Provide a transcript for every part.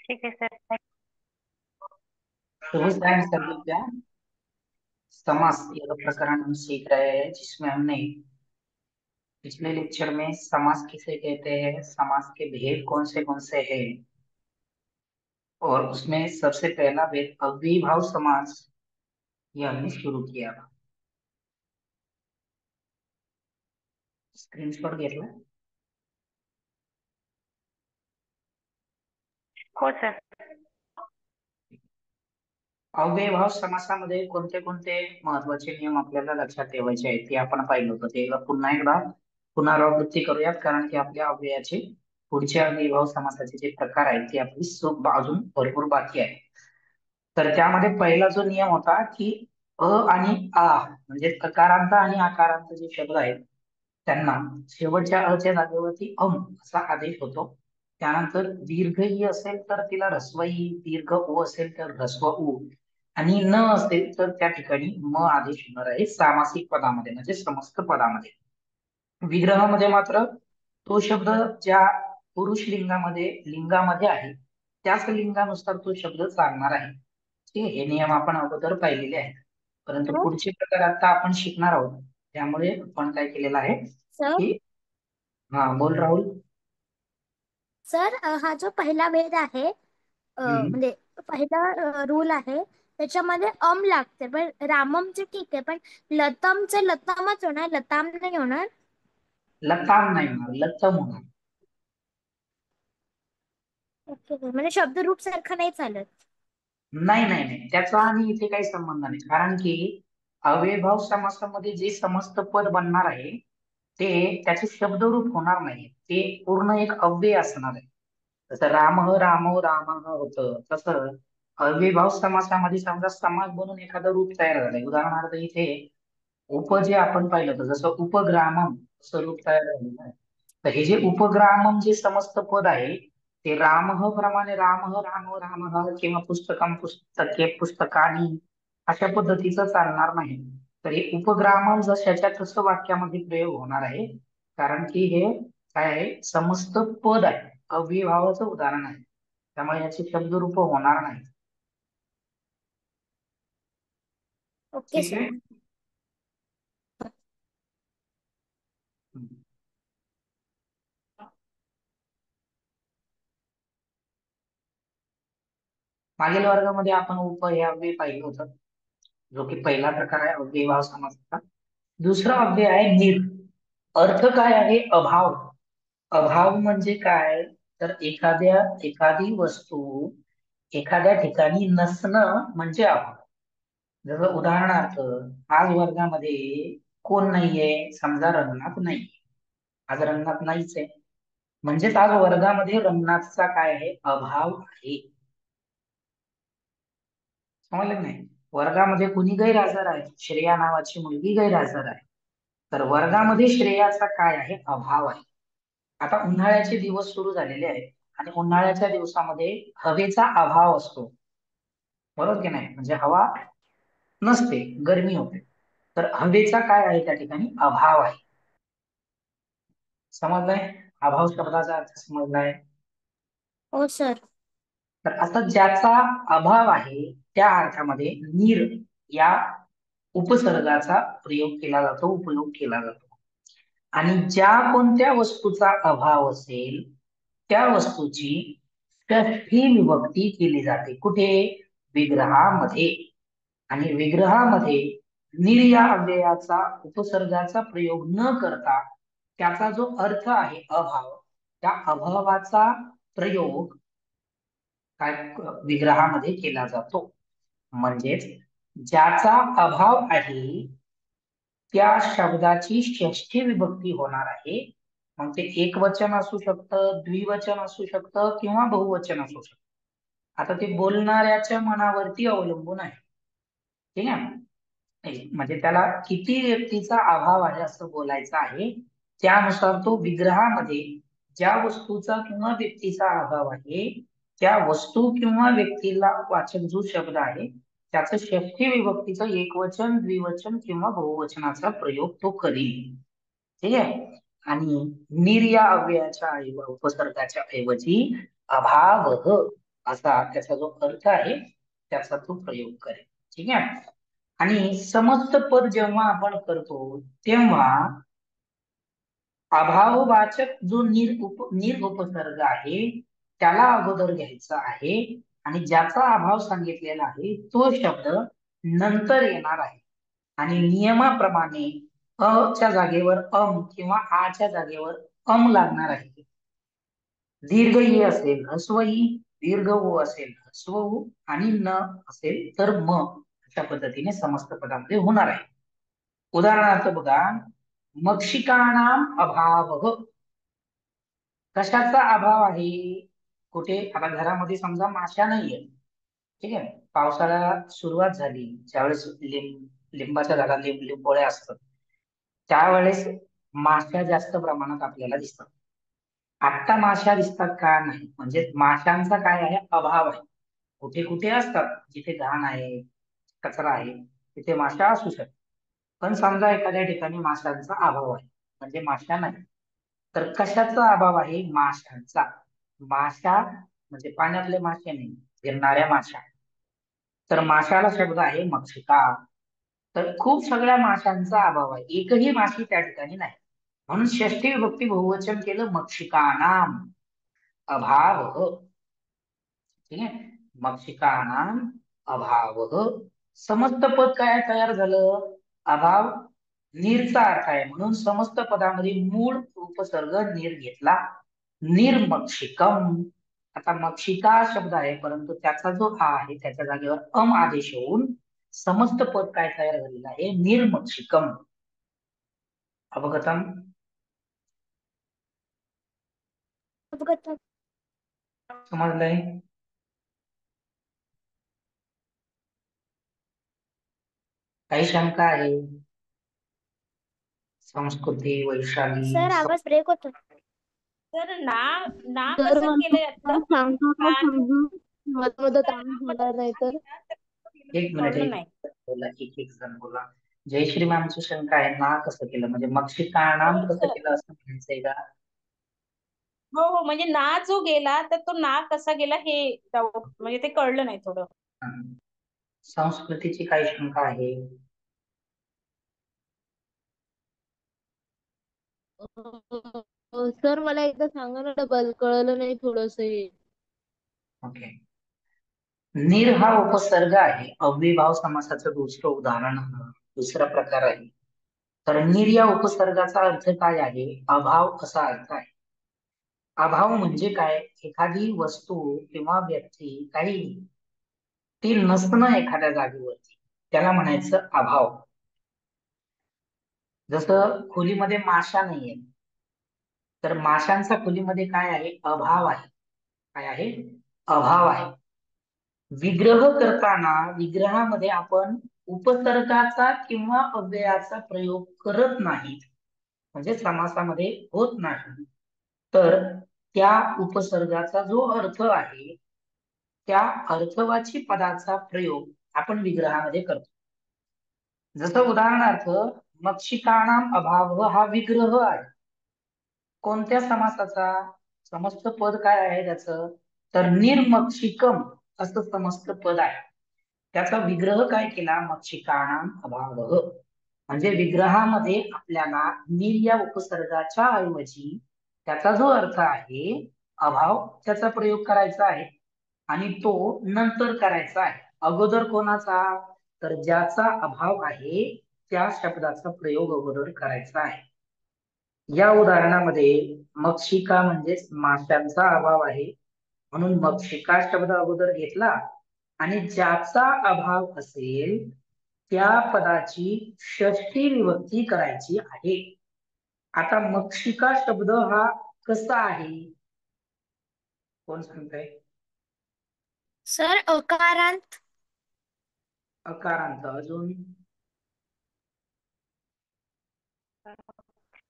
ठीक है सर। तो उस टाइम सभी क्या समास यह प्रकरण हम सीख रहे हैं, जिसमें हमने पिछले लेक्चर में समास किसे कहते हैं, समास के भेद कौन से हैं, और उसमें सबसे पहला भेद अव्ययीभाव समास यह हमने शुरू किया था। स्क्रीनशॉट घेतला? हो सर। अव्ययीभाव समासामध्ये कोणते कोणते महत्वाचे नियम आपल्याला लक्षात ठेवायचे आहेत ते आपण पाहिलं होतं. ते पुन्हा एकदा पुनरावृत्ती करूयात, कारण की आपल्या अव्ययाचे पुढचे अव्ययीभाव समासाचे जे प्रकार आहेत ते आपली अजून भरपूर बाकी आहे. तर त्यामध्ये पहिला जो नियम होता की अ आणि आ म्हणजे ककारांत आणि आकारांत जे शब्द आहेत त्यांना शेवटच्या अच्या जागेवरती असा आदेश होतो. त्यानंतर दीर्घ ई असेल तर तिला ऱ्हस्व ई, दीर्घ उ असेल तर ऱ्हस्व उ, आणि न असेल तर त्या ठिकाणी म आदेश होणार आहे सामासिक पदामध्ये म्हणजे समस्त पदामध्ये. विग्रहामध्ये मात्र तो शब्द ज्या पुरुष लिंगामध्ये आहे त्याच लिंगानुसार तो शब्द चालणार आहे. ठीक आहे, हे नियम आपण अगोदर पाहिलेले आहेत, परंतु सर पुढचे प्रकार आता आपण शिकणार आहोत. त्यामुळे आपण काय केलेलं आहे सर की हा बोल राहुल. सर हा जो पहिला भेद आहे हम्म. म्हणजे पहिला रूल आहे त्याच्यामध्ये लागते, पण राममचे ठीक आहे, पण लतमचे लतमच होणार, लताम नाही होणार. लताम नाही होणार, लतम होणार. ओके, म्हणजे शब्दरूप सारखं नाही चालत. नाही नाही नाही, त्याचा आणि इथे काही संबंध नाही, कारण की अव्ययभाव समासामध्ये जे समस्त पद बनणार आहे ते त्याचे शब्दरूप होणार नाही, ते पूर्ण एक अव्यय असणार आहे. जसं रामो रामः होतं, तसं अव्ययभाव समासामध्ये समजा समास बनून एखादं रूप तयार झालंय. उदाहरणार्थ इथे उप जे आपण पाहिलं होतं, जसं उपग्रामम असं रूप तयार झालेलं आहे. तर हे जे उपग्रामम जे समस्त पद आहे ते रामः प्रमाणे रामः रामो रामः किंवा पुस्तकम पुस्तके पुस्तकानी अशा पद्धतीचं चालणार नाही. तर हे उपग्रामम जशाच्या तसं वाक्यामध्ये प्रयोग होणार आहे, कारण की हे काय आहे, समस्त पद आहे, अव्ययभावाचं उदाहरण आहे, त्यामुळे याचे शब्दरूप होणार नाही. ओके ठीक सर. आहे. हम्म. मागील वर्गामध्ये आपण उप हे अव्यय पाहिलं होतं, जो की पहिला प्रकार आहे अव्ययभाव समासाचा. दुसरा अव्यय आहे निर. अर्थ काय आहे? अभाव. अभाव म्हणजे काय? तर एखादी वस्तू एखाद्या ठिकाणी नसणं म्हणजे अभाव. जसं उदाहरणार्थ आज वर्गामध्ये कोण नाहीये, समजा रंगनाथ नाही, आज रंगनाथ नाहीच आहे, म्हणजेच आज वर्गामध्ये रंगनाथचा काय आहे? अभाव आहे. समजलं नाही? वर्गामध्ये कुणी गैरहजर आहे, श्रेया नावाची मुलगी गैरहजर आहे, तर वर्गामध्ये श्रेयाचा काय आहे? अभाव आहे. आता उन्हाळ्याचे दिवस सुरू झालेले आहेत आणि उन्हाळ्याच्या दिवसामध्ये हवेचा अभाव असतो, बरोबर की नाही? म्हणजे हवा नसते, गरमी होते, तर हवेचा काय आहे त्या ठिकाणी? अभाव आहे. समजलंय? अभाव शब्दाचा अर्थ समजलाय? हो सर. तर आता ज्याचा अभाव आहे त्या अर्थामध्ये निर या उपसर्गाचा प्रयोग केला जातो, उपयोग केला जातो. आणि ज्या कोणत्या वस्तूचा अभाव असेल त्या वस्तूची षष्ठी विभक्ती केली जाते. कुठे? विग्रहामध्ये. आणि विग्रहामध्ये निर या अव्ययाचा उपसर्गाचा प्रयोग न करता त्याचा जो अर्थ आहे अभाव, त्या अभावाचा प्रयोग काय विग्रहामध्ये केला जातो. म्हणजेच ज्याचा अभाव आहे त्या शब्दाची षष्ठी विभक्ती होणार आहे. मग ते एकवचन असू शकतं, द्विवचन असू शकतं किंवा बहुवचन असू शकतं. आता ते बोलणाऱ्याच्या मनावरती अवलंबून आहे. ठीक आहे, म्हणजे त्याला किती व्यक्तीचा अभाव आहे असं बोलायचं आहे, त्यानुसार तो विग्रहामध्ये ज्या वस्तूचा किंवा व्यक्तीचा अभाव आहे त्या वस्तू किंवा व्यक्तीला वाचक जो शब्द आहे त्याचं षष्ठी विभक्तीचं एकवचन, द्विवचन किंवा बहुवचनाचा प्रयोग तो करील. ठीक आहे. आणि निर या अव्ययाच्या उपसर्गाच्या ऐवजी अभाव असा त्याचा जो अर्थ आहे त्याचा तो प्रयोग करेल. ठीक आहे. आणि समस्त पद जेव्हा आपण करतो तेव्हा अभाववाचक जो निर उपसर्ग आहे त्याला अगोदर घ्यायचा आहे आणि ज्याचा अभाव सांगितलेला आहे तो शब्द नंतर येणार आहे. आणि नियमाप्रमाणे अ च्या जागेवर अम किंवा आ च्या जागेवर अम लागणार आहे. दीर्घ ई असेल ह्स्व ई, दीर्घ उ असेल ह्स्व उ आणि न असेल तर म, अशा पद्धतीने समस्त पदामध्ये होणार आहे. उदाहरणार्थ बघा, मक्षिकाणाम अभाव. कशाचा अभाव आहे? कुठे आता घरामध्ये समजा माशा नाहीये. ठीक आहे. पावसाळा सुरुवात झाली ज्यावेळेस लिंबाच्या झाडाला लिंबोळ्या असतात त्यावेळेस माश्या जास्त प्रमाणात आपल्याला दिसतात. आत्ता माश्या दिसतात का? नाही. म्हणजे माशांचा काय आहे? अभाव आहे. कुठे कुठे असतात जिथे घाण आहे, कचरा आहे, तिथे माश्या असू शकतात. पण समजा एखाद्या ठिकाणी माशांचा अभाव आहे म्हणजे माश्या नाही, तर कशाचा अभाव आहे? माशांचा. माशा म्हणजे पाण्यातले मासे नाही, फिरणाऱ्या माशा. तर माशाला शब्द आहे मक्षिका. तर खूप सगळ्या माशांचा अभाव आहे, एकही माशी त्या ठिकाणी नाही. म्हणून षष्ठी विभक्ती बहुवचन केलं मक्षिकानाम अभाव. ठीक आहे. मक्षिकानाम अभाव. समस्त पद काय तयार झालं? अभाव नीरचा अर्थ आहे म्हणून समस्त पदामध्ये मूळ उपसर्ग नीर घेतला. निर्मक्षिकम. आता मक्षिका शब्द आहे परंतु त्याचा जो आ आहे त्याच्या जागेवर अम आदेश होऊन समस्त पद काय तयार झालेलं आहे? निर्मक्षिकम. अवगतम? अवगत. समजलंय? काही शंका आहे? संस्कृती, वैशाली, सर आवाज ब्रेक होतो. तर ना ना तर कसं केलंय आता? मला सांगता का कान समजून मधोमध तर आवाज आपण झाला नाही तर? एक मिनिट कळलं एक नाही. मिनिट बोला, एक एक जण बोला. जयश्री मॅमची शंका आहे ना कसं केलं म्हणजे मक्षिकाणाम हो कसं सर. केलं असं म्हणायचंय का? हो हो, म्हणजे ना जो गेला तर तो ना कसा गेला हे डाऊट, म्हणजे ते कळलं नाही थोडं. हं. संस्कृतीची काही शंका आहे? सर मला एकदा सांगा ना, डबल कळलं नाही थोडस हे. ओके. नीर हा उपसर्ग आहे. अव्ययीभाव समासाचं दुसरं उदाहरण, दुसरा प्रकार आहे. तर नीर या उपसर्गाचा अर्थ काय आहे? अभाव असा अर्थ आहे. अभाव म्हणजे काय? एखादी वस्तू किंवा व्यक्ती काही ती नसणं एखाद्या जागेवरती त्याला म्हणायचं अभाव. जसं खोलीमध्ये माशा नाहीये तर माशांचा खोलीमध्ये काय आहे? अभाव आहे. काय आहे? अभाव आहे. विग्रह करताना विग्रहामध्ये आपण उपसर्गाचा किंवा अव्ययाचा प्रयोग करत नाही, म्हणजे समासामध्ये होत नाही. तर त्या उपसर्गाचा जो अर्थ आहे त्या अर्थवाची पदाचा प्रयोग आपण विग्रहामध्ये करतो. जसं उदाहरणार्थ मक्षिकाणाम अभाव हा विग्रह आहे. कोणत्या समासाचा? समस्त पद काय आहे त्याचं? तर निर्मक्षिकम असं समस्त पद आहे. त्याचा विग्रह काय केला? मक्षिकाणाम अभाव. म्हणजे विग्रहामध्ये आपल्याला नीर या उपसर्गाच्या ऐवजी त्याचा जो अर्थ आहे अभाव त्याचा प्रयोग करायचा आहे आणि तो नंतर करायचा आहे. अगोदर कोणाचा? तर ज्याचा अभाव आहे त्या शब्दाचा प्रयोग अगोदर करायचा आहे. या उदाहरणामध्ये मक्षिका म्हणजेच माशांचा अभाव आहे म्हणून मक्षिका शब्द अगोदर घेतला आणि ज्याचा अभाव असेल त्या पदाची षष्ठी विभक्ती करायची आहे. आता मक्षिका शब्द हा कसा आहे? कोण सांगताय? सर अकारांत. अकारांत. अजून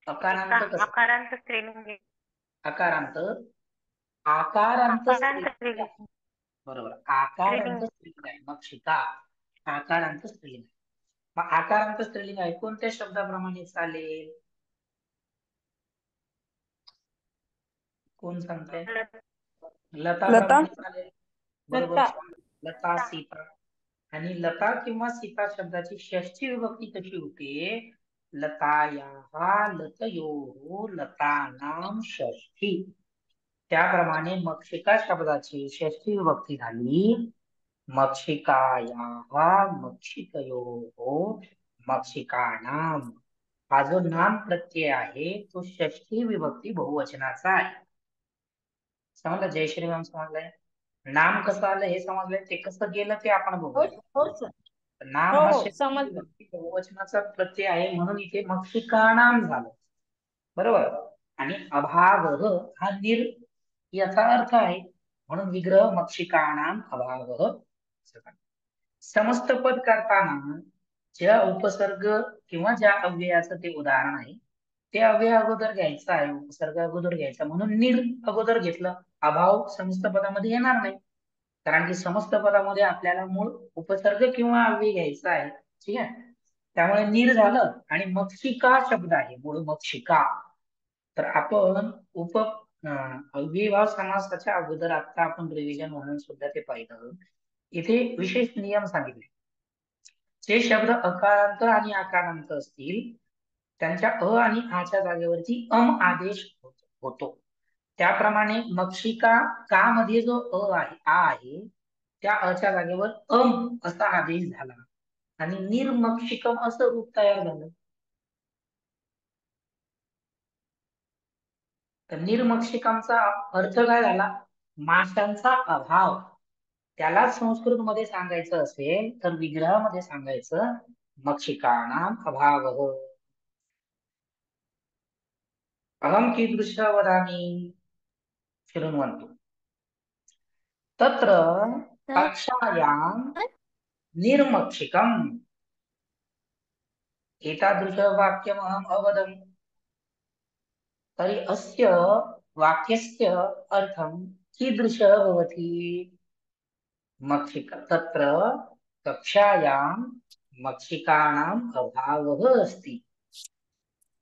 अकारांत कसं? आकारांत स्त्रीलिंग आहे. अकारांत. आकारांत आकारांत स्त्रीलिंग आहे. स्त्रीलिंग. बरोबर. आकारांत स्त्रीलिंग. स्त्रीलिंग आहे मक्षिका. आकारांत स्त्रीलिंग आहे. मग आकारांत स्त्रीलिंग आहे कोणत्या शब्दाप्रमाणे चालेल? कोण सांगताय? लता. लताप्रमाणे चालेल. बरोबर, लता. छान. लता, सीता. आणि लता किंवा सीता शब्दाची षष्ठी विभक्ती कशी होते? लतायाः लतयोः लतानां षष्ठी. त्याप्रमाणे मक्षिका शब्दाची षष्ठी विभक्ती झाली मक्षिकायाः मक्षिकयोः मक्षिकानां. हा जो नाम प्रत्यय आहे तो षष्ठी विभक्ती बहुवचनाचा आहे. समजलं? जयश्री मॅम, समजलंय? नाम कसं आलं हे समजलंय? ते कसं गेलं ते आपण हो बघूया. हो सर. नाम हो हा हो षष्ठी समजलं. विभक्ती बहुवचनाचा प्रत्यय आहे म्हणून इथे मक्षिकानाम झालं. बरोबर. आणि अभाव हा निर याचा अर्थ आहे म्हणून विग्रह मक्षिकानाम अभाव. समस्त पद करताना ज्या उपसर्ग किंवा ज्या अव्ययाचं ते उदाहरण आहे ते अव्यय अगोदर घ्यायचं आहे, उपसर्ग अगोदर घ्यायचा म्हणून निर अगोदर घेतलं. अभाव समस्त पदामध्ये येणार नाही कारण की समस्त पदामध्ये आपल्याला मूळ उपसर्ग किंवा अव्यय घ्यायचा आहे. ठीक आहे. त्यामुळे निर झालं. आणि मक्षिका शब्द आहे मूळ मक्षिका. तर आपण अव्ययीभाव समासाच्या अगोदर आता आपण रिव्हिजन म्हणून सुद्धा ते पाहिलं. इथे विशेष नियम सांगितले. जे शब्द अकारांत आणि आकारांत असतील त्यांच्या अ आणि आच्या जागेवरती अम आदेश होतो. त्याप्रमाणे मक्षिका का मध्ये जो अ आहे आ आहे त्या अच्या जागेवर अम असा आदेश झाला आणि निर्मक्षिकम असं रूप तयार झालं. तर निर्मक्षिकांचा अर्थ काय झाला? माशांचा अभाव. त्याला संस्कृत मध्ये सांगायचं असेल तर विग्रहामध्ये सांगायचं मक्षिकाणाम अभावः. अहम कीदृश वदामि शृण्वन्तु. तत्र तर कक्षायां निर्मक्षिकम् एतादृशं वाक्यमहम् अवदम्. तर्हि अस्य वाक्यस्य अर्थं कीदृशः भवति? मक्षिका. तत्र कक्षायां मक्षिकाणाम् अभावः अस्ति.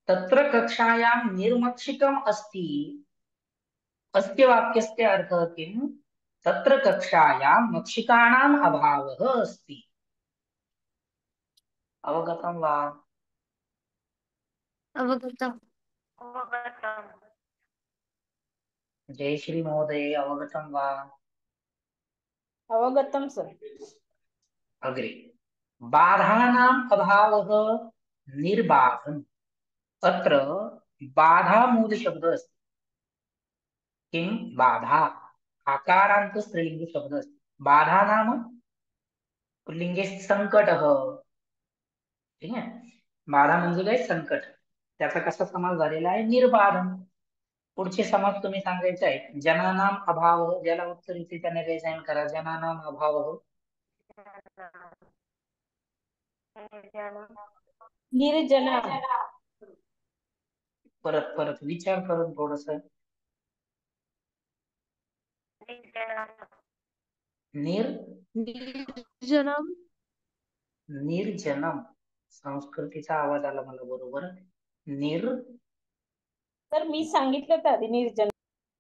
तत्र कक्षायां निर्मक्षिकम् अस्ति. अस्य वाक्यस्य अर्थः किम्? तत्र कक्षायां मक्षिकाणाम् अभावः अस्ति. अवगतं वा? अवगतम्. जयश्री महोदय, अवगतं वा? अवगतम सर. अग्रे. बाधानाम् अभावः निर्बाधम्. अत्र बाधा मूलशब्दः अस्ति. किं? बाधा. आकारान्त स्त्रीलिंगी शब्दः अस्ति. बाधा नाम पुल्लिंगे संकटः. ठीक आहे. बाधा म्हणजे काय? संकट. त्याचा कसा समास झालेला आहे? निर्बाधम. पुढचे समास तुम्ही सांगायचे आहेत. जनानाम अभाव. ज्याला उत्तर येते त्याने रिझाईन करा. जनानाम अभाव. निर्जना. परत परत विचार करून थोडस. निर निर्जनम. निर्जनम. संस्कृतीचा आवाज आला मला बरोबर. निर. तर मी सांगितलं तर आधी निर्जन.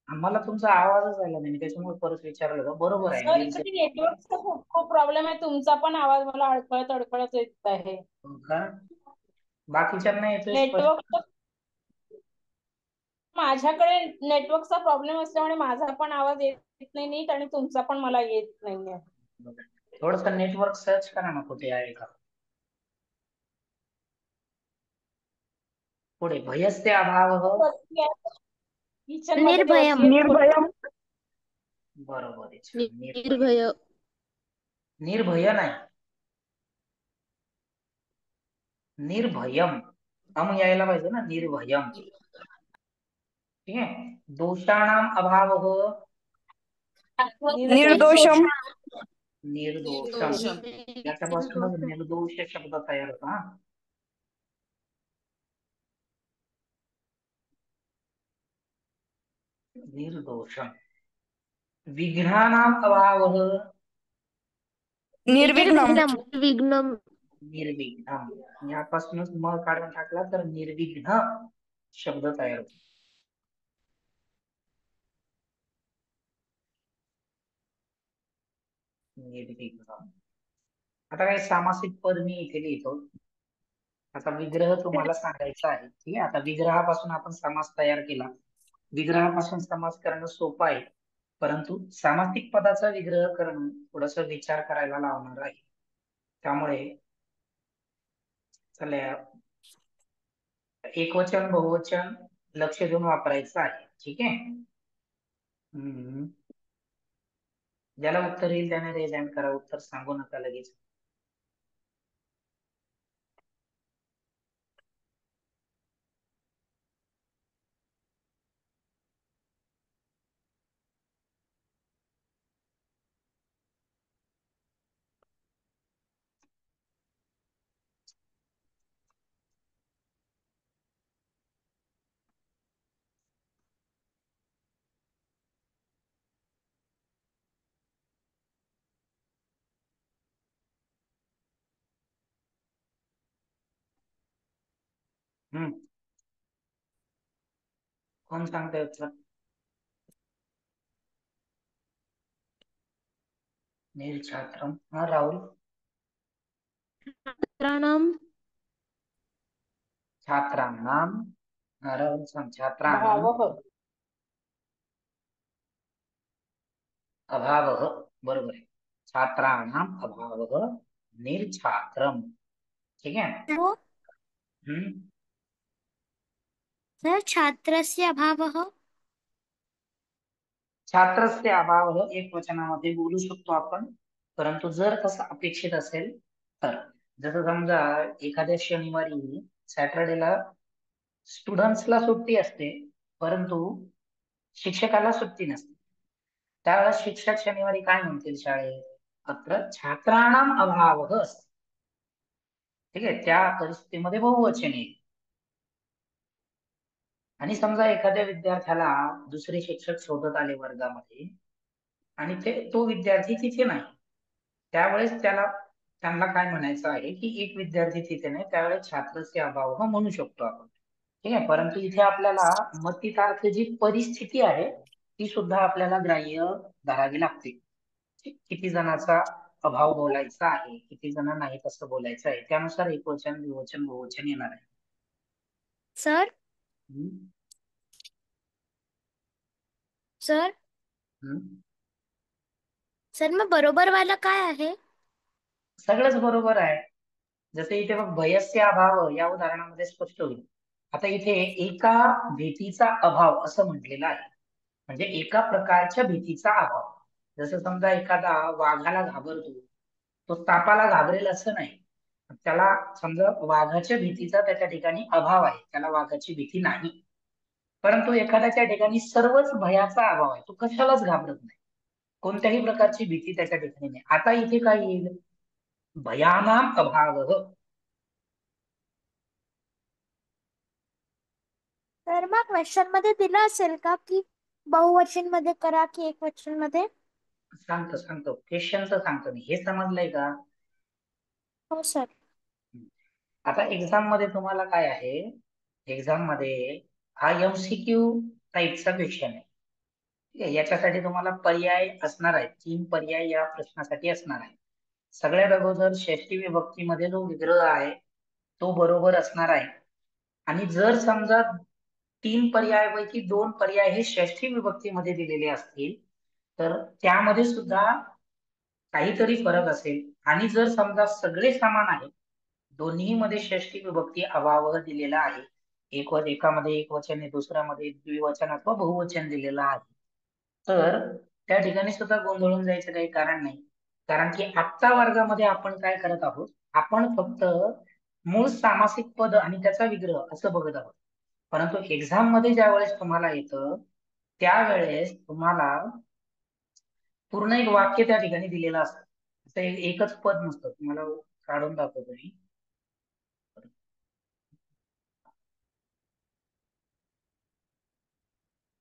मला तुमचा आवाजच आला नाही त्याच्यामुळे परत विचारलं होतं. बरोबर आहे सर निर्जन. इकडे नेटवर्कचा खूप खूप प्रॉब्लेम आहे. तुमचा पण आवाज मला अडकळत अडकळत येत आहे. हो का? बाकीच्यांना येतोय स्पष्ट? नेटवर्क माझ्याकडे नेटवर्कचा प्रॉब्लेम असल्यामुळे माझा पण आवाज येत नाही नीट आणि तुमचा पण मला येत नाहीये. थोडस नेटवर्क सर्च करा ना कुठे आहे का. पुढे भयस्य अभावः. किचन मध्ये ते निर्भयम. बसले. बरोबर आहे. छान. निर्भय. निर्भय. निर्भय नाही, निर्भयम. हम यायला पाहिजे ना. निर्भयम. ठीक आहे. दोषाणाम अभावः. निर्दोषम. निर्दोषम. याच्यापासूनच निर्दोष शब्द तयार होता. निर्दोषम. विघ्नानाम अभावः. निर्विघ्नम. विघ्नम. निर्विघ्नम. यापासूनच म काढून टाकला तर निर्विघ्न शब्द तयार होतो. निर्विग्रह. आता काय सामासिक पद मी इथे लिहितो. आता विग्रह तुम्हाला सांगायचा आहे. ठीक आहे. आता विग्रहापासून आपण समास तयार केला. विग्रहापासून समास करणं सोपं आहे, परंतु सामासिक पदाचा विग्रह करणं थोडस विचार करायला लावणार आहे. त्यामुळे चला एकवचन बहुवचन लक्ष देऊन वापरायचं आहे. ठीक आहे. ज्याला उत्तर येईल त्याने रेज हँड करा. उत्तर सांगू नका लगेच. हम्म कोण सांगतंय उत्तर? निर्छात्रम. हा राहुल. छात्राणाम छात्राणाम. हा राहुल सांग. छात्राणाम भावः. अभावः. बरोबर आहे. छात्राणाम अभावः निर्छात्रम. ठीक है. तो हम्म सर छात्रस्य अभावः. छात्रस्य अभावः एक वचनामध्ये बोलू शकतो आपण, परंतु जर तसं अपेक्षित असेल तर. जसं समजा एखाद्या शनिवारी सॅटर्डेला स्टुडंट्सला सुट्टी असते, परंतु शिक्षकाला सुट्टी नसते. त्यावेळेस शिक्षक शनिवारी काय म्हणतील शाळेत? अत्र छात्राणाम अभावः असते. ठीक आहे. त्या परिस्थितीमध्ये बहुवचन येईल. आणि समजा एखाद्या विद्यार्थ्याला दुसरे शिक्षक शोधत आले वर्गामध्ये आणि तो विद्यार्थी तिथे नाही, त्यावेळेस त्यांना काय म्हणायचं आहे की एक विद्यार्थी तिथे नाही, त्यावेळेस छात्रस्य अभाव म्हणू शकतो आपण. ठीक आहे. परंतु इथे आपल्याला मतितार्थ जी परिस्थिती आहे ती सुद्धा आपल्याला ग्राह्य धरावी लागते. किती जणांचा अभाव बोलायचा आहे, किती जण नाही तसं बोलायचं आहे, त्यानुसार एकवचन द्विवचन बहुवचन येणार आहे. सर हम्म. सर हम्म. सर मग बरोबर वाला काय आहे? सगळंच बरोबर आहे. जसे इथे बघ भयस्य अभाव या उदाहरणामध्ये स्पष्ट होईल. आता इथे एका भीतीचा अभाव असं म्हटलेलं आहे, म्हणजे एका प्रकारच्या भीतीचा अभाव. जसं समजा एखादा वाघाला घाबरतो, तो सापाला घाबरेल असं नाही. त्याला समजा वाघाच्या भीतीचा त्याच्या ठिकाणी अभाव आहे, त्याला वाघाची भीती नाही. परंतु एखाद्याच्या ठिकाणी सर्वच भयाचा अभाव आहे, तो कशालाच घाबरत नाही, कोणत्याही प्रकारची भीती त्याच्या ठिकाणी नाही. आता इथे काय येईल? भयानाम अभाव. तर मग क्वेश्चन मध्ये दिलं असेल का की बहुवचन मध्ये करा की एकवचन मध्ये? सांगतो क्वेश्चनचं सांगतो मी. हे समजलंय का? हो सर. आता एक्झाम मध्ये तुम्हाला काय आहे, एक्झाम मध्ये हा एमसीक्यू टाईपचा क्वेश्चन आहे. ठीक आहे. याच्यासाठी तुम्हाला पर्याय असणार आहे, 3 पर्याय या प्रश्नासाठी असणार आहे. सगळ्यात अगोदर षष्टी विभक्तीमध्ये जो विग्रह आहे तो बरोबर असणार आहे. आणि जर समजा 3 पर्यायापैकी 2 पर्याय हे षष्ठी विभक्तीमध्ये दिलेले असतील तर त्यामध्ये सुद्धा काहीतरी फरक असेल. आणि जर समजा सगळे समान आहे, दोन्ही मध्ये षष्ठी विभक्ती अभाव दिलेला आहे, एकामध्ये एकवचन आहे, दुसऱ्यामध्ये द्विवचन अथवा बहुवचन दिलेलं आहे, तर त्या ठिकाणी सुद्धा गोंधळून जायचं काही कारण नाही. कारण की आजच्या वर्गामध्ये आपण काय करत आहोत, आपण फक्त मूळ सामासिक पद आणि त्याचा विग्रह असं बघत आहोत. परंतु एक्झाम मध्ये ज्या वेळेस तुम्हाला येतं त्यावेळेस तुम्हाला पूर्ण एक वाक्य त्या ठिकाणी दिलेलं असतं. असं एकच पद नसतं. तुम्हाला काढून दाखवतो मी.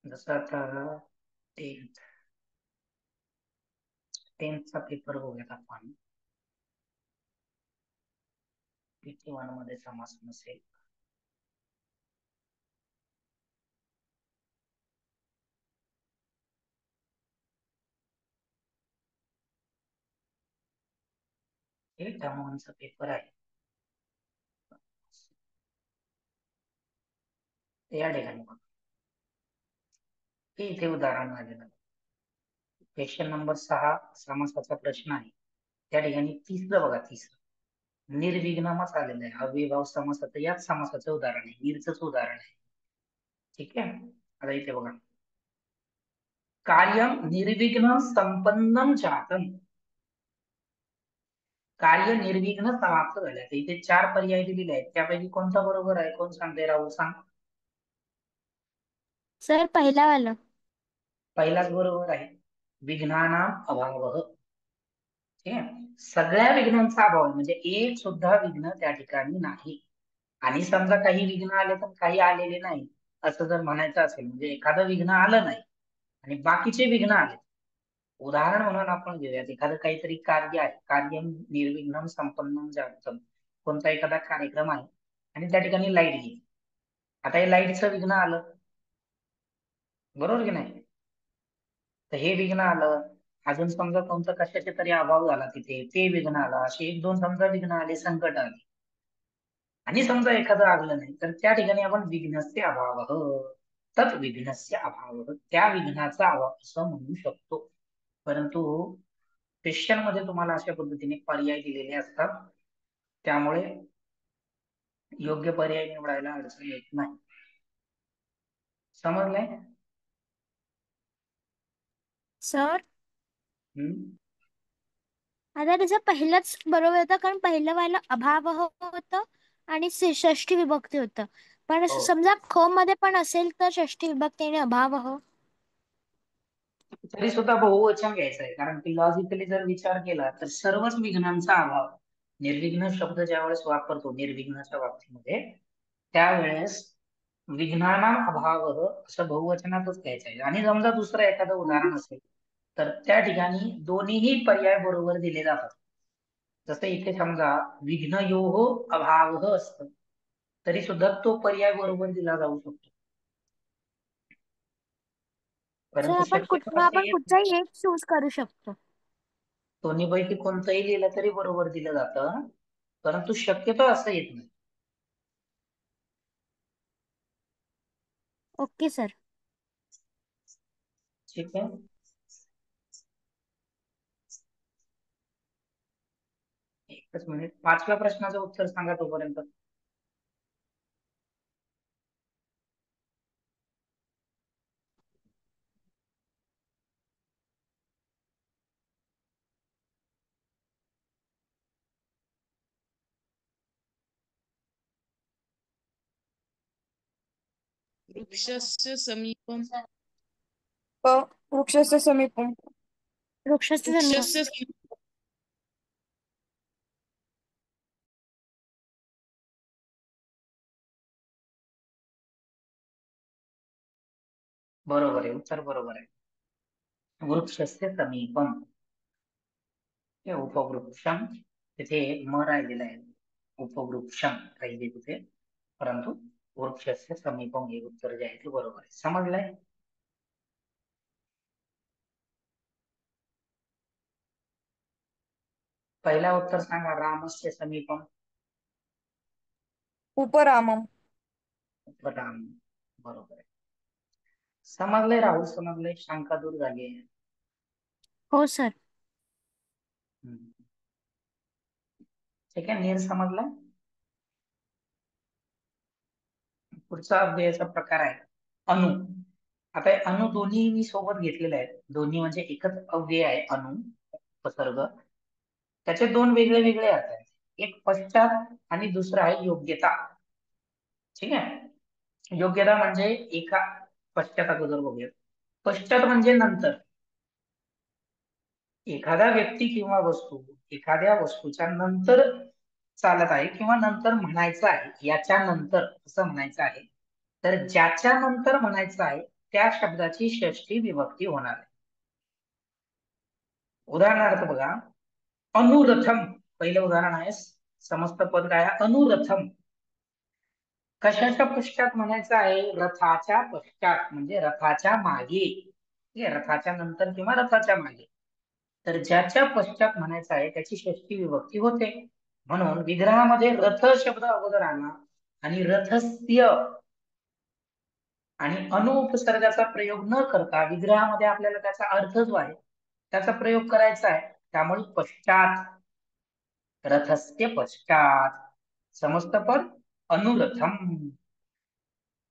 जसं आता टेन्थचा पेपर बघूयात आपण. PT 1 मध्ये समास नसेल. हे टर्मचा पेपर आहे. या ठिकाणी बघा, हे इथे उदाहरण आलेलं. क्वेश्चन नंबर 6 समासाचा प्रश्न आहे. त्या ठिकाणी तिसरं बघा, तिसरं निर्विघ्नमच आलेलं आहे. अव्ययभाव समासाचं याच समासाचं उदाहरण आहे, निर्चच उदाहरण आहे. ठीक आहे. आता इथे बघा, कार्यम निर्विघ्न संपन्नम जातम. कार्य निर्विघ्न समाप्त झाले. तर इथे 4 पर्याय दिलेले आहेत, त्यापैकी कोणता बरोबर आहे? कोण सांगते? राहुल सांग. सर पहिला वाला. पहिलाच बरोबर आहे. विघ्नानाम अभाव. ठीक आहे. सगळ्या विघ्नांचा अभाव आहे, म्हणजे एक सुद्धा विघ्न त्या ठिकाणी नाही. आणि समजा काही विघ्न आले तर काही आलेले नाही असं जर म्हणायचं असेल, म्हणजे एखादं विघ्न आलं नाही आणि बाकीचे विघ्न आले. उदाहरण म्हणून आपण घेऊयात, एखादं काहीतरी कार्य आहे, कार्य निर्विघ्न संपन्नम जातम. कोणता एखादा कार्यक्रम आहे आणि त्या ठिकाणी लाईट गेली. आता हे लाईटचं विघ्न आलं, बरोबर की नाही? तर हे विघ्न आलं. अजून समजा कोणता कशाचे तरी अभाव झाला तिथे, ते विघ्न आला. असे 1-2 समजा विघ्न आले, संकट आले. आणि समजा एखादं आगलं नाही, तर त्या ठिकाणी आपण विघ्नस्य अभाव, तत् विघ्नस्य अभाव, त्या विघ्नाचा अभाव असं म्हणू शकतो. परंतु क्वेश्चन मध्ये तुम्हाला अशा पद्धतीने पर्याय दिलेले असतात, त्यामुळे योग्य पर्याय निवडायला अडचण येत नाही. समजलंय? सर हम्म. आता त्याचं पहिलंच बरोबर होतं, कारण पहिलं व्हायला अभाव होतं आणि षष्ठी विभक्ती होतं. पण हो, समजा ख मध्ये पण असेल तर षष्ठी विभक्ती आणि अभाव तरी सुद्धा बहुवचन घ्यायचं आहे, कारण की लॉजिकली जर विचार केला तर सर्वच विघ्नांचा अभाव. निर्विघ्न शब्द ज्यावेळेस वापरतो निर्विघ्नाच्या बाबतीमध्ये, त्यावेळेस विघ्नानाम अभाव असं बहुवचनातच घ्यायचं आहे. आणि समजा दुसरं एखादं उदाहरण असेल तर त्या ठिकाणी दोन्हीही पर्याय बरोबर दिले जातात. जसं इथे समजा विघ्नयोः अभाव असतं, तरी सुद्धा तो पर्याय बरोबर दिला जाऊ शकतो. सर परंतु शक्यतो आपण असे येत नाही. कुठचाही एक चूज करू शकतो. दोन्हीपैकी कोणतंही लिहिलं तरी बरोबर दिलं जातं, परंतु शक्यतो असं येत नाही. Okay sir. ठीक आहे. एकच मिनिट, 5व्या प्रश्नाचं उत्तर सांगा तोपर्यंत. वृक्षस्य समीपम वृक्षस्य समीपम. वृक्षाचे जन्म. वृक्षस्य बरोबर आहे, उत्तर बरोबर आहे. वृक्षस्य समीपम हे उपवृक्षम, तिथे म राहिलेला आहे, उपवृक्षम राहिले तिथे, परंतु वृक्षस्य समीपम हे उत्तर जे आहे ते बरोबर आहे. समजलंय? पहिला उत्तर सांगा, रामस्य समीपम. उपरामम. राम, बरोबर आहे. समजलंय राहुल? समजलंय? शंका दूर झाली आहे. हो सर. हम्म. ठीक आहे, नीर समजला? पुढचा अव्ययाचा प्रकार आहे अणु. आता हे अणु दोन्ही मी सोबत घेतलेले आहेत, दोन्ही म्हणजे एकच अव्यय आहे अणु, उपसर्ग. त्याचे दोन वेगळे वेगळे अर्थ आहेत, एक पश्चात आणि दुसरा आहे योग्यता. ठीक आहे. योग्यता म्हणजे एका पश्चात अगोदर बघूया. पश्चात म्हणजे नंतर. एखादा व्यक्ती किंवा वस्तू एखाद्या वस्तूच्या नंतर चालत आहे किंवा नंतर म्हणायचं आहे, याच्या नंतर असं म्हणायचं आहे, तर ज्याच्या नंतर म्हणायचं आहे त्या शब्दाची षष्ठी विभक्ती होणार आहे. उदाहरणार्थ बघा, अनुरथम पहिलं उदाहरण आहे. समस्त पद काय आहे? अनुरथम. कशाच्या पश्चात म्हणायचं आहे? रथाच्या पश्चात, म्हणजे रथाच्या मागे. ठीक आहे, रथाच्या नंतर किंवा रथाच्या मागे. तर ज्याच्या पश्चात म्हणायचं आहे त्याची षष्ठी विभक्ती होते. म्हणून विग्रहामध्ये रथ शब्द अगोदर आला आणि रथस्य आणि अनुपसर्गाचा प्रयोग न करता विग्रहामध्ये आपल्याला त्याचा अर्थ जो आहे त्याचा प्रयोग करायचा आहे. त्यामुळे पश्चात, रथस्य पश्चात, समजतं. पण अनुरथम,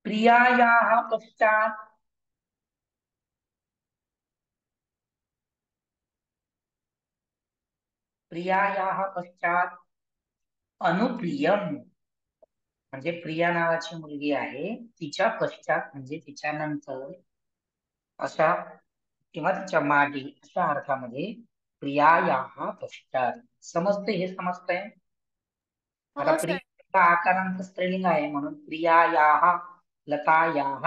प्रियायाः पश्चात, प्रियायाः पश्चात अनुप्रियम, म्हणजे प्रिया नावाची मुलगी आहे तिच्या पश्चात म्हणजे तिच्या नंतर अशा किंवा तिच्या मागे अशा अर्थामध्ये प्रियायाः पश्चात. समजते? हे समजतंय? आता हो सर. प्रिया आकारांत स्त्रीलिंग आहे म्हणून प्रियायाः, लतायाः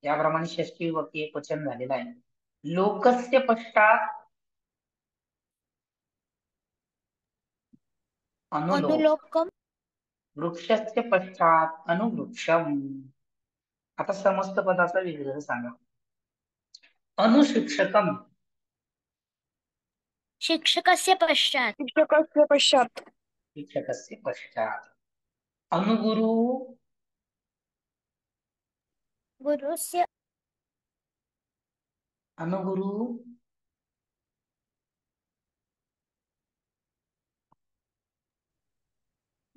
याप्रमाणे षष्ठी विभक्ती एकवचन झालेलं आहे. लोकस्य पश्चात अनुलोम, अनुलोकम. वृक्षस्य पश्चात अनुवृक्षम. आता समस्त पदाचा विग्रह सांगा. अनुशिक्षकम, शिक्षकस्य पश्चात. शिक्षकस्य पश्चात. शिक्षकस्य पश्चात. अनुगुरु, गुरुस्य. अनुगुरु,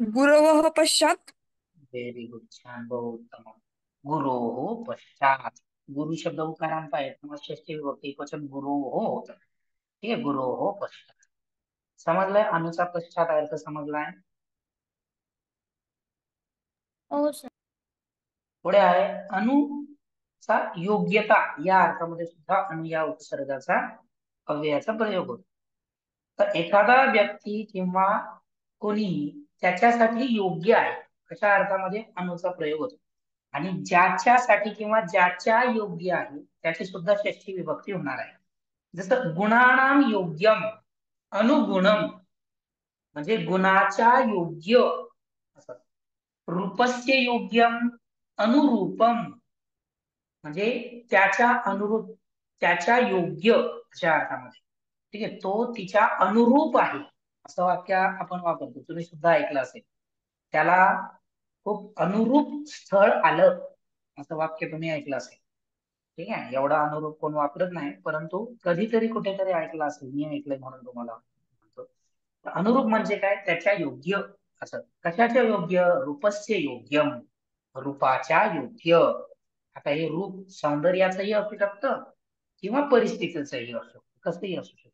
गुरवः पश्चात. व्हेरी गुड, छान, बहुउत्तम. गुरोः पश्चात. गुरु शब्द उकारांत आहे त्यामुळे षष्ठी विभक्ती एकवचन गुरोः होतं. ठीक आहे, गुरोः पश्चात. समजलंय? अनुचा पश्चात अर्थ समजलाय? हो सर. पुढे आहे अनुचा योग्यता. या अर्थामध्ये सुद्धा अनु या उपसर्गाचा अव्ययाचा प्रयोग होतो. तर एखादा व्यक्ती किंवा कोणी त्याच्यासाठी योग्य आहे अशा अर्थामध्ये अनुचा प्रयोग होतो. आणि ज्याच्यासाठी किंवा ज्याच्या योग्य आहे त्याची सुद्धा षष्ठी विभक्ती होणार आहे. जसं गुणानाम योग्यम अनुगुणम, म्हणजे गुणाच्या योग्य असं. रूपस्य योग्यम अनुरूपम, म्हणजे त्याच्या अनुरूप, त्याच्या योग्य अशा अर्थामध्ये. ठीक आहे, तो तिच्या अनुरूप आहे असं वाक्य आपण वापरतो. तुम्ही सुद्धा ऐकलं असेल. त्याला खूप अनुरूप स्थळ आलं असं वाक्य तुम्ही ऐकलं असेल. ठीक आहे, एवढा अनुरूप कोण वापरत नाही परंतु कधीतरी कुठेतरी ऐकलं असेल. मी ऐकलंय म्हणून तुम्हाला म्हणतो. अनुरूप म्हणजे काय? त्याच्या योग्य असं. कशाच्या योग्य? रूपस्य योग्यम, रूपाच्या योग्य. आता हे रूप सौंदर्याचंही असू शकतं किंवा परिस्थितीचंही असू शकतं, कसंही असू शकतं.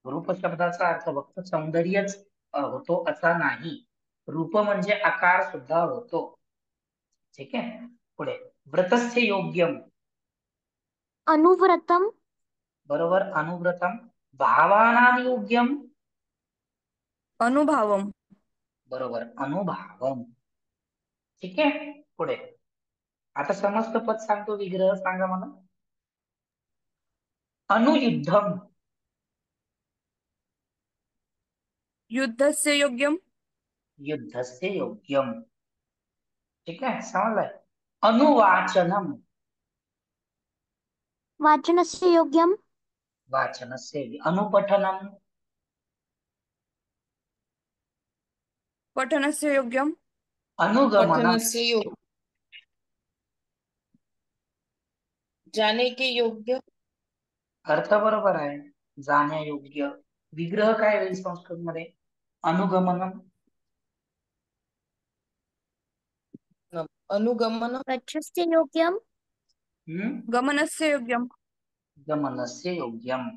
रूप शब्दाचा अर्थ फक्त सौंदर्यच होतो असा नाही, रूप म्हणजे आकार सुद्धा होतो. ठीक आहे, पुढे व्रतस्य योग्यम, अनुव्रतम. बरोबर, अनुव्रतम. भावानां योग्यम, अनुभावम, बरोबर, अनुभावम. ठीक आहे, पुढे आता समस्त पद सांगतो, विग्रह सांगा मला. अनुयुद्धम, युद्धस्य योग्यम, युद्धस्य योग्यम. ठीक आहे, समजलंय. अनुवाचनम, वाचनस्य योग्यम. वाचनस्य. अनुपठनम, पठनस्य योग्यम, अनुगमनम, पठनस्य योग्य, जाने के योग्य, अर्थ बरोबर आहे, जाण्यायोग्य. विग्रह काय होईल संस्कृत मध्ये? अनुगमनम, अनुगमन, गच्छस्य योग्यम. गमनस्य योग्यम, गमनस्य योग्यम.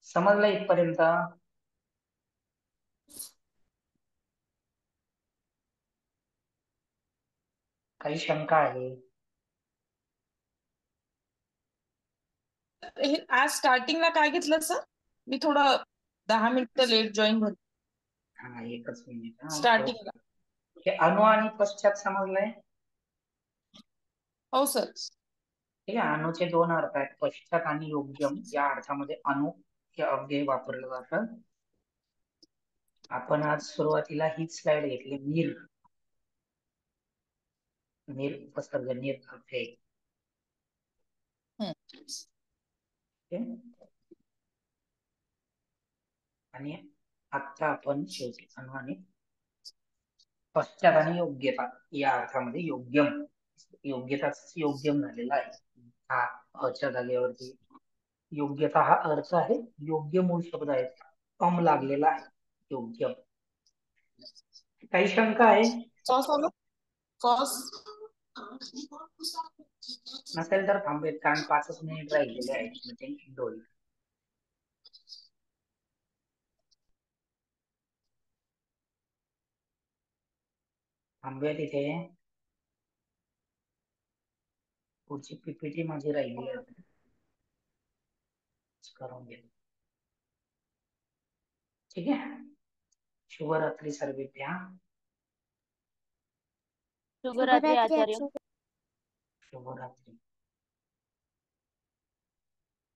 समजलं इथपर्यंत? काही शंका आहे? हे आज स्टार्टिंगला काय घेतलं सर? मी थोडं 10 मिनिटं लेट जॉईन झाले हा, एकच मिनिट. स्टार्टिंगला. हे अनु आणि पश्चात समजलंय? हो सर. ठीक आहे, अनुचे दोन अर्थ आहेत, पश्चात आणि योग्यम. या अर्थामध्ये अनु हे अव्यय वापरलं जातं. आपण आज सुरुवातीला हीच स्लाइड घेतली, नीर. नीर उपसर्ग, नीर अव्यय. हम्म. ठीक आहे? आणि आता आपण शेवटी आणि पश्चात आणि योग्यता या अर्थामध्ये योग्यम योग्यताच योग्यम झालेला आहे. हा अच्या जागेवरती योग्यता हा अर्थ आहे. योग्य मूळ शब्द आहे. अम लागलेला आहे. योग्यम. काही शंका आहे? कॉस आलं कॉस नसेल तर थांबेल, कारण 5 मिनिट राहिलेले आहेत. म्हणजे होईल. थांबूया तिथे. पुढची पीपीटी माझी राहिली आहे, करून घेतो. ठीक आहे. शुभरात्री सर्वेभ्यः. शुभरात्री शुभरात्री आचार्य. आचार्य. शुभरात्री.